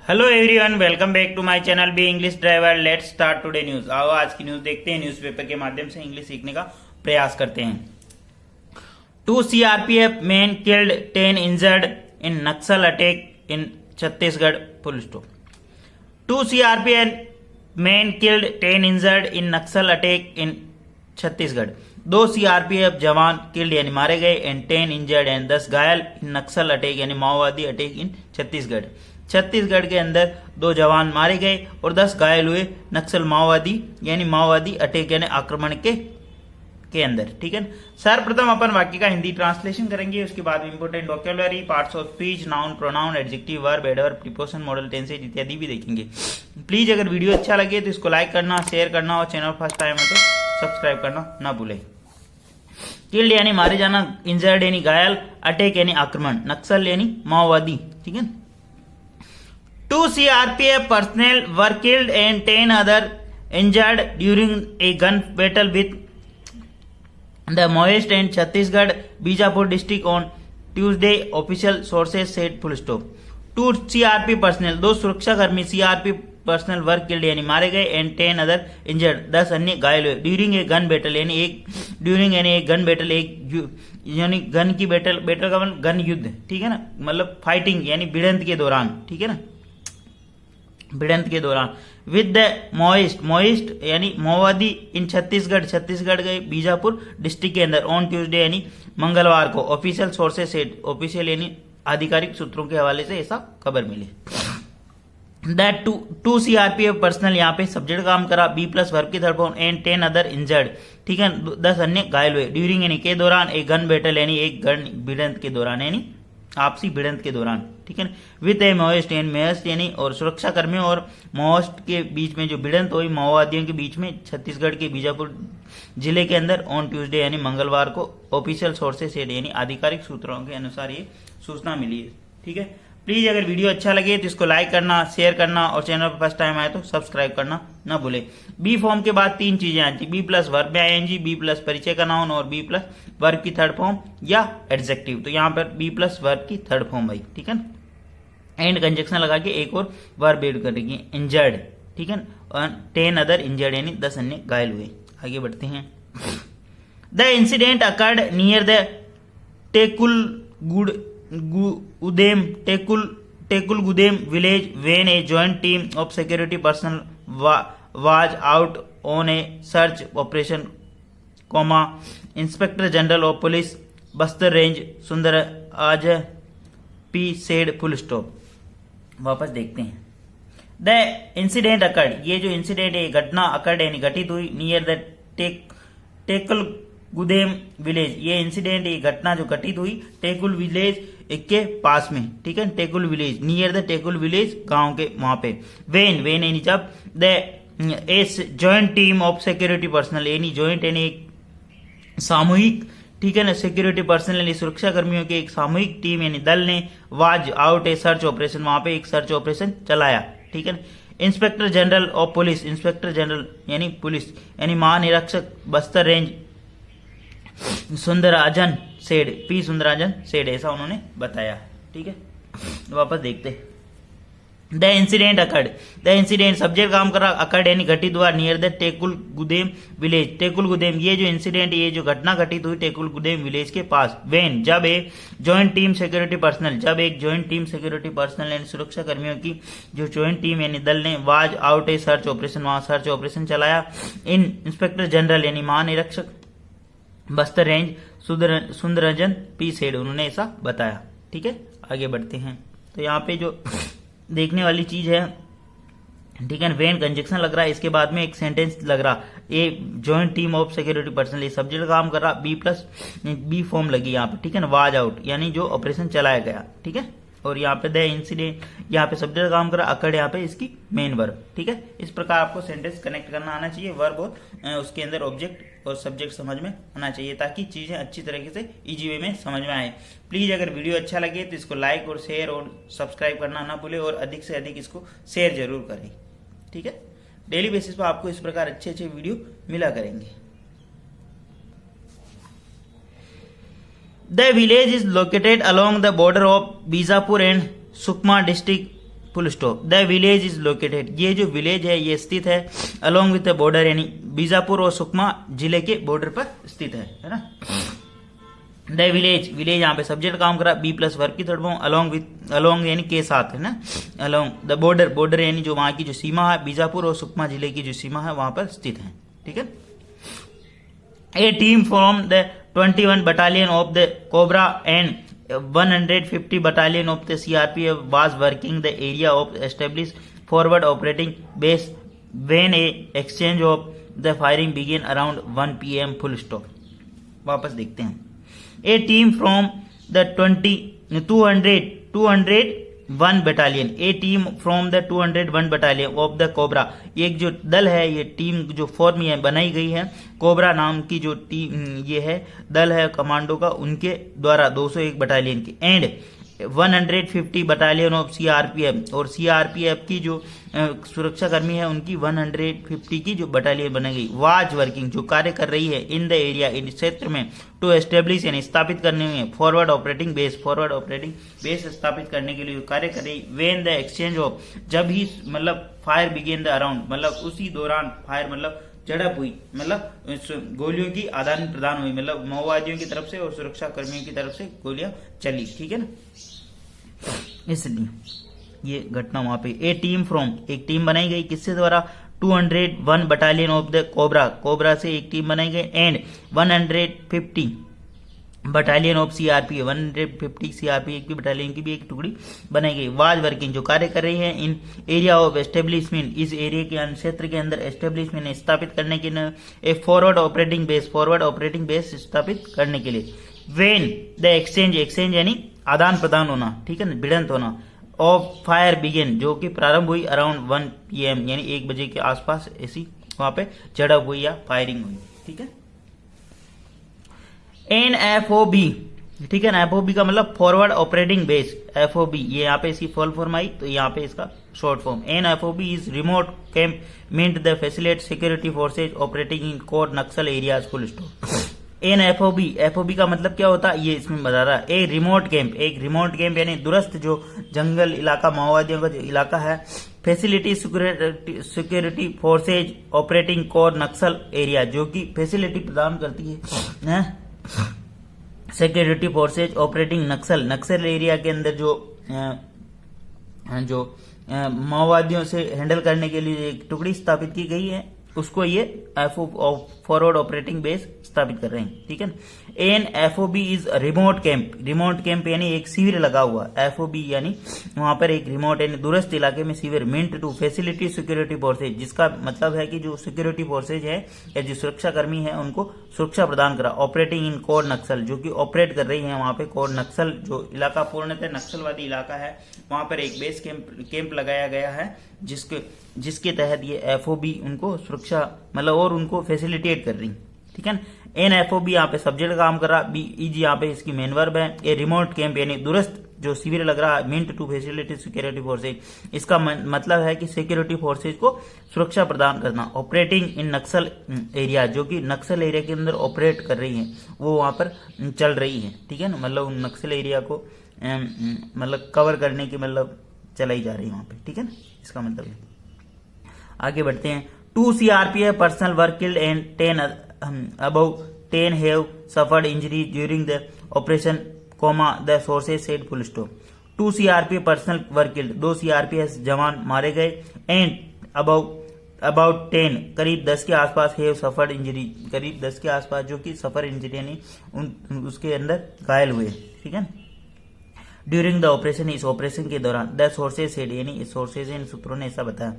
Hello everyone, welcome back to my channel be English driver. Let's start today news. आओ आज की news देखते हैं। न्यूज़पेपर के माध्यम से इंग्लिश सीखने का प्रयास करते हैं। 2 CRPF men killed, 10 injured in Naxal attack in Chhattisgarh. Full stop. 2 CRPF men killed, 10 injured in Naxal attack in Chhattisgarh. 2 CRPF जवान किल्ड यानी मारे गए एंड 10 इंजर्ड एंड 10 घायल इन नक्सल अटैक यानी माओवादी अटैक इन छत्तीसगढ़। छत्तीसगढ़ के अंदर 2 जवान मारे गए और 10 घायल हुए नक्सल माओवादी अटैक यानी आक्रमण के अंदर। ठीक है। सर्वप्रथम अपन वाक्य का हिंदी ट्रांसलेशन करेंगे, उसके बाद important vocabulary, parts of speech, noun, pronoun, adjective, verb, adverb, preposition, model tenses इत्यादि भी देखेंगे। प्लीज अगर वीडियो अच्छा लगे तो इसको लाइक करना, शेयर करना और चैनल फर्स्ट टाइम है तो सब्सक्राइब करना ना भूलें। किल्ड यानी मारे जाना, इंजर्ड यानी घायल, अटैक यानी आक्रमण, नक्सल यानी माओवादी। ठीक है। 2 CRPF personnel were killed and 10 other injured during a gun battle with the Maoist and Chhattisgarh Bijapur district on Tuesday, official sources said. Full stop. 2 CRP personnel, 2 सुरक्षाकर्मी CRP पर्सनल वर किल्ड यानी मारे गए and 10 other injured 10 अन्य घायल हुए during a gun battle यानी एक gun battle यानी गन की बैटल का मतलब गन युद्ध। ठीक है ना, मतलब फाइटिंग यानी भिड़ंत के दौरान। ठीक है ना, भिड़ंत के दौरान विद द मोइस्ट यानी माओवादी इन छत्तीसगढ़ के बीजापुर डिस्ट्रिक्ट के अंदर ऑन ट्यूसडे यानी मंगलवार को। ऑफिशियल सोर्सेस सेड, ऑफिशियल यानी आधिकारिक सूत्रों के हवाले से ऐसा खबर मिली। दैट 2 CRPF पर्सनल यहाँ पे सब्जेक्ट काम करा, बी प्लस वर्ब की third form and 10 other injured. ठीक है, 10 अन्य घायल हुए ड्यूरिंग यानी के दौरान, एक गन बैटल यानी एक गन भिड़ंत के दौरान यानी आपसी भिड़ंत के दौरान। ठीक है, विद ए माओइस्ट यानी और सुरक्षा कर्मियों और माओइस्ट के बीच में जो भिड़ंत हुई माओवादियों के बीच में छत्तीसगढ़ के बीजापुर जिले के अंदर ऑन ट्यूसडे यानी मंगलवार को। ऑफिशियल सोर्सेस से यानी आधिकारिक सूत्रों के अनुसार ये सूचना मिली है। ठीक है। प्लीज अगर वीडियो अच्छा लगे तो इसको लाइक करना, शेयर करना और चैनल पर फर्स्ट टाइम आए तो सब्सक्राइब करना ना भूले। बी फॉर्म के बाद 3 चीजें आती है, बी प्लस वर्ब में आईएनजी, बी प्लस परिचय का नाउन और बी प्लस वर्ब की थर्ड फॉर्म या एडजेक्टिव। तो यहाँ पर बी प्लस वर्ब की थर्ड फॉर्म भाई। ठीक है। एंड कंजक्शन लगा के एक और वर्ब एड करेंगे, इंजर्ड। ठीक है, 10 अदर इंजर्ड यानी 10 अन्य घायल हुए। आगे बढ़ते हैं। The incident occurred near the टेकुल गुदेम village when a joint team of security personnel was out on a search operation, Inspector General of Police Bastar range Sundarraj P said. Full stop. वापस देखते हैं। द इंसिडेंट अकर्ड, ये जो incident है घटना occurred यानी घटित हुई, नियर द टेकुल गुदेम विलेज, ये इंसिडेंट ये घटना जो घटित हुई टेकुल विलेज के पास में। ठीक है, टेकुल विलेज, नियर द टेकुल विलेज गांव के वहां पे। वेन यानी जब the S joint team of security personal यानी जॉइंट यानी एक सामूहिक, ठीक है ना, सिक्योरिटी पर्सनल यानी सुरक्षा कर्मियों की एक सामूहिक टीम यानी दल ने was out a search operation, वहां पे एक सर्च ऑपरेशन चलाया। ठीक है। Inspector general of police, inspector general यानी पुलिस यानी महानिरीक्षक Bastar range Sundarrajan said, P Sundarrajan said, ऐसा उन्होंने बताया। ठीक है, वापस देखते। The incident occurred, the incident subject काम कर रहा, अकर्ड यानी घटित हुआ, near the टेकुल गुदेम village, Tekulgudem ये जो इंसिडेंट ये जो घटना घटित हुई टेकुल गुदेम विलेज के पास। वेन जब एक जॉइंट टीम सिक्योरिटी पर्सनल, जब एक जॉइंट टीम सिक्योरिटी पर्सनल यानी सुरक्षा कर्मियों की जो जॉइंट टीम यानी दल ने was out a search operation, वहां सर्च ऑपरेशन चलाया। इन इंस्पेक्टर जनरल यानी महानिरीक्षक Bastar range Sundarrajan P said, उन्होंने ऐसा बताया। ठीक है, आगे बढ़ते हैं। तो यहाँ पे जो देखने वाली चीज है, ठीक है, वेन कंजक्शन लग रहा है, इसके बाद में एक सेंटेंस लग रहा, ये joint team of security personal, ये सब्जेक्ट काम कर रहा, बी प्लस बी फॉर्म लगी यहाँ पे। ठीक है ना, वाज आउट यानी जो ऑपरेशन चलाया गया। ठीक है, और यहाँ पे द इंसिडेंट यहाँ पे सब्जेक्ट काम कर रहा, अकड़ यहाँ पे इसकी मेन वर्ब। ठीक है, इस प्रकार आपको सेंटेंस कनेक्ट करना आना चाहिए, वर्ब और उसके अंदर ऑब्जेक्ट और सब्जेक्ट समझ में आना चाहिए, ताकि चीजें अच्छी तरीके से इजी वे में समझ में आए। प्लीज अगर वीडियो अच्छा लगे तो इसको लाइक और शेयर और सब्सक्राइब करना ना भूले और अधिक से अधिक इसको शेयर जरूर करें। ठीक है, डेली बेसिस पर आपको इस प्रकार अच्छे अच्छे वीडियो मिला करेंगे। The village is located along the border of Bijapur and Sukma district full stop. The village is located, ये जो विलेज है ये स्थित है अलोंग विथ द बॉर्डर, यानी बीजापुर और सुकमा जिले के बॉर्डर पर स्थित है ना। द विलेज, विलेज यहाँ पे सब्जेक्ट काम करा, बी प्लस वर्ब की third form, along with, along यानी के साथ है ना, अलोंग द बॉर्डर, बॉर्डर यानी जो वहां की जो सीमा है, बीजापुर और सुकमा जिले की जो सीमा है वहां पर स्थित है, ठीक है। A team from the 21 battalion of the Cobra and 150 battalion of the CRPF was working the area of established forward operating base when a exchange of the firing began around 1 PM full stop। वापस देखते हैं। A team from the 201 battalion, a team from the 201 battalion of the Cobra, एक जो दल है, ये team जो form है बनाई गई है, कोबरा नाम की जो टीम ये है दल है कमांडो का, उनके द्वारा 201 बटालियन की एंड 150 बटालियन ऑफ सीआरपीएफ, और सीआरपीएफ की जो सुरक्षा कर्मी है उनकी 150 की जो बटालियन बनाई गई, वाज वर्किंग जो कार्य कर रही है, इन द एरिया इन क्षेत्र में, टू एस्टेब्लिश यानी स्थापित करने में, forward operating base, forward operating base स्थापित करने के लिए कार्य कर रही, वेन द एक्सचेंज ऑफ, जब ही मतलब फायर बिगेन द अराउंड, मतलब उसी दौरान फायर मतलब झड़प हुई, मतलब गोलियों की आदान प्रदान हुई, मतलब माओवादियों की तरफ से और सुरक्षा कर्मियों की तरफ से गोलियां चली, ठीक है ना। इसलिए ये घटना वहां पे ए टीम फ्रॉम, एक टीम बनाई गई किससे द्वारा, 201 battalion of the cobra, cobra से एक टीम बनाई गई and 150 battalion of CRP, 150 CRP की बटालियन की भी एक टुकड़ी बनाई गई, वाज वर्किंग जो कार्य कर रही है, इन एरिया ऑफ एस्टेब्लिशमेंट, इस एरिया के क्षेत्र के अंदर एस्टेब्लिशमेंट स्थापित करने के लिए, एक forward operating base, forward operating base स्थापित करने के लिए, वेन द एक्सचेंज, एक्सचेंज यानी आदान प्रदान होना, ठीक है ना, भिड़ंत होना, ऑफ फायर बिगेन जो कि प्रारंभ हुई अराउंड 1 PM यानी 1 बजे के आसपास, ऐसी वहां पे झड़प हुई या फायरिंग हुई, ठीक है। NFOB, ठीक है ना, FOB का मतलब फॉरवर्ड ऑपरेटिंग बेस, FOB ये यहाँ पे इसकी फुल फॉर्म आई, तो यहाँ पे इसका short form, NFOB is remote camp meant the facilitate security forces operating in core Naxal areas, full stop. NFOB, FOB का मतलब क्या होता है ये इसमें बता रहा है, एक रिमोट कैंप, एक रिमोट कैंप यानी दूरस्थ जो जंगल इलाका, माओवादियों का जो इलाका है, facility security forces operating core Naxal area, जो कि फैसिलिटी प्रदान करती है security forces operating Naxal, Naxal area के अंदर जो माओवादियों से हैंडल करने के लिए एक टुकड़ी स्थापित की गई है, उसको ये फॉरवर्ड ऑपरेटिंग बेस स्थापित कर रहे हैं, ठीक है। NFOB is remote camp, remote camp यानी एक शिविर लगा हुआ, FOB यानी वहां पर एक रिमोट यानी दूरस्थ इलाके में शिविर, meant to facility security forces, जिसका मतलब है कि जो सिक्योरिटी फोर्सेज है या जो सुरक्षा कर्मी है उनको सुरक्षा प्रदान करा, ऑपरेटिंग इन कोर नक्सल जो कि ऑपरेट कर रही है वहां पे, कोर नक्सल जो इलाका पूर्णतः नक्सलवादी इलाका है, वहां पर एक बेस कैंप लगाया गया है, जिसके तहत ये FOB उनको सुरक्षा मतलब और उनको फैसिलिटेट कर रही, ठीक है। NFOB यहाँ पे सब्जेक्ट काम कर रहा, BEG यहाँ पे इसकी मेन वर्ब है, ये रिमोट कैंप यानी दूरस्थ जो शिविर लग रहा है, meant to facility security forces, इसका मतलब है कि सिक्योरिटी फोर्सेज को सुरक्षा प्रदान करना, ऑपरेटिंग इन नक्सल एरिया जो कि नक्सल एरिया के अंदर ऑपरेट कर रही है, वो वहां पर चल रही है, ठीक है ना, मतलब उन नक्सल एरिया को मतलब कवर करने की मतलब चलाई जा रही है वहां पे, ठीक है ना, इसका मतलब है। आगे बढ़ते हैं। 2 CRPF personal were killed and 10 above 10 have suffered injury during the operation, the sources said, full stop। 2 CRPF personal were killed, 2 CRPF जवान मारे गए, एंड अबाउट 10 करीब 10 के आसपास हैव सफर्ड इंजरी, करीब 10 के आसपास जो कि सफर इंजरी यानी उसके अंदर घायल हुए, ठीक है। ड्यूरिंग द ऑपरेशन, इस ऑपरेशन के दौरान, द सोर्सेज सेड यानी सोर्सेज इन सूत्रों ने ऐसा बताया,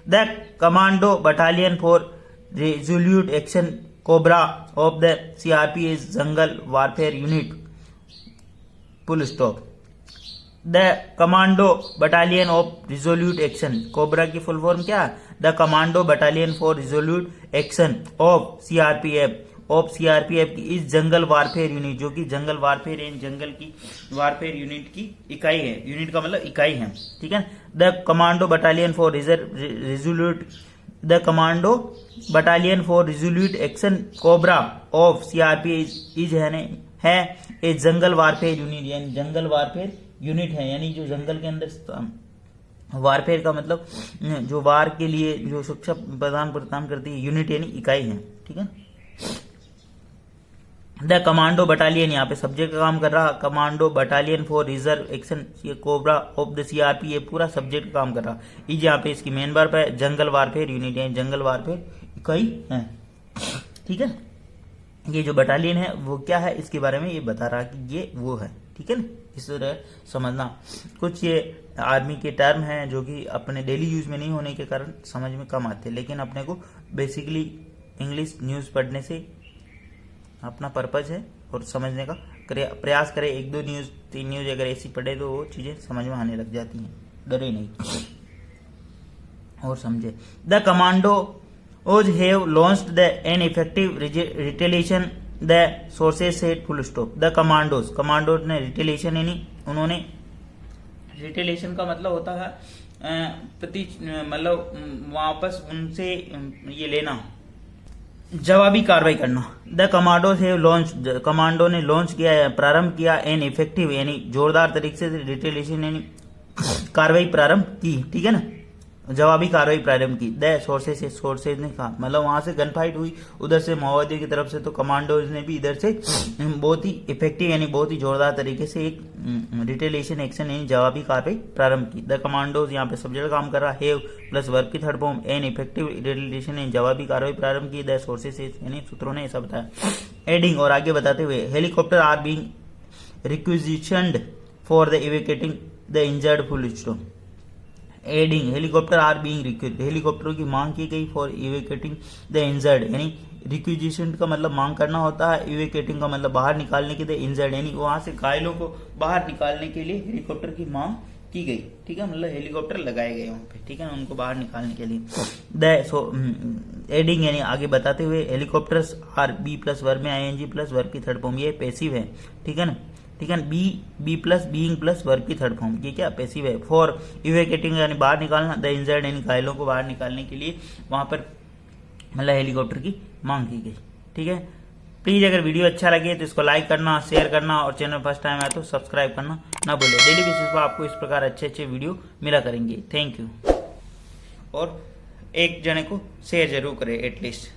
the commando battalion for resolute action cobra of the CRP is jungle warfare unit, full stop. The commando battalion of resolute action, cobra की full form क्या है, the commando battalion for resolute action of CRPF की इस jungle warfare unit जो कि jungle warfare इन जंगल की warfare unit की इकाई है, यूनिट का मतलब इकाई है, ठीक है। The commando battalion for resolute, the commando battalion for resolute action cobra of CRP is है ए जंगल वारफेयर यूनिट, यानी जंगल वारफेयर यूनिट है, यानी जो जंगल के अंदर वारफेयर का मतलब जो वार के लिए जो सुरक्षा प्रदान करती है, यूनिट यानी इकाई है, ठीक है। द कमांडो बटालियन, यहाँ पे सब्जेक्ट का काम कर रहा, commando battalion for reserve action ये कोबरा ऑफ द सीआरपी, ये पूरा सब्जेक्ट का काम कर रहा। इज यहाँ पे इसकी मेन वर्ब है, जंगल वारफेयर यूनिट यानी जंगल वारफेयर इकाई है, ठीक है। ये जो बटालियन है वो क्या है इसके बारे में ये बता रहा कि ये वो है, ठीक है ना, इस तरह समझना। कुछ ये आर्मी के टर्म हैं जो कि अपने डेली यूज में नहीं होने के कारण समझ में कम आते, लेकिन अपने को बेसिकली इंग्लिश न्यूज पढ़ने से अपना पर्पज है और समझने का प्रयास करें। 1-2 न्यूज 3 न्यूज अगर ऐसी पढ़े तो वो चीजें समझ में आने लग जाती हैं, डरे नहीं और समझे। द कमांडो ओज have launched the an effective retaliation the sources said full stop. The commando ने रिटेलिएशन यानी उन्होंने, रिटेलिएशन का मतलब होता है मतलब वापस उनसे ये लेना, जवाबी कार्रवाई करना। The commandos have launch, commando ने लॉन्च किया, प्रारंभ किया, एन इफेक्टिव यानी जोरदार तरीके से रिटेलिएशन यानी कार्रवाई प्रारंभ की, ठीक है ना, जवाबी कार्रवाई प्रारंभ की। द सोर्सेज ने कहा, मतलब वहां से गन फाइट हुई उधर से माओवादियों की तरफ से, तो कमांडोज ने भी इधर से बहुत ही इफेक्टिव यानी बहुत ही जोरदार तरीके से एक रिटेलिएशन एक्शन यानी जवाबी कार्रवाई प्रारंभ की। द कमांडोज यहाँ पे सब्जेक्ट काम कर रहा, हैव प्लस वर्ब की third form, an effective retaliation यानी जवाबी कार्रवाई प्रारंभ की। द सोर्सेज यानी सूत्रों ने ऐसा बताया। एडिंग और आगे बताते हुए, helicopter are being requisitioned for the evacuating the injured full stop. Adding, helicopter are being requisite, हेलीकॉप्टरों की मांग की गई फॉर इवैक्यूएटिंग द इंजर्ड, यानी रिक्विजिशन का मतलब मांग करना होता है, इवैक्यूएटिंग का मतलब बाहर निकालने के लिए, इंजर्ड यानी वहां से घायलों को बाहर निकालने के लिए हेलीकॉप्टर की मांग की गई, ठीक है, मतलब हेलीकॉप्टर लगाए गए वहां पे, ठीक है ना, उनको बाहर निकालने के लिए। द एडिंग यानी आगे बताते हुए, helicopters are be plus verb में आईएनजी प्लस वर्ब की थर्ड फॉर्म, ये पैसिव है, ठीक है ना, ठीक है, be plus being plus verb की थर्ड फॉर्म, ये क्या पैसिव है। फॉर इवैक्यूएटिंग यानी बाहर निकालना, द इंजर्ड यानी घायलों को बाहर निकालने के लिए वहां पर मतलब हेलीकॉप्टर की मांग की गई, ठीक है। प्लीज अगर वीडियो अच्छा लगे तो इसको लाइक करना, शेयर करना और चैनल फर्स्ट टाइम आए तो सब्सक्राइब करना ना भूले। डेली बेसिस पर आपको इस प्रकार अच्छे वीडियो मिला करेंगे। Thank you. और एक जने को शेयर जरूर करें एटलीस्ट।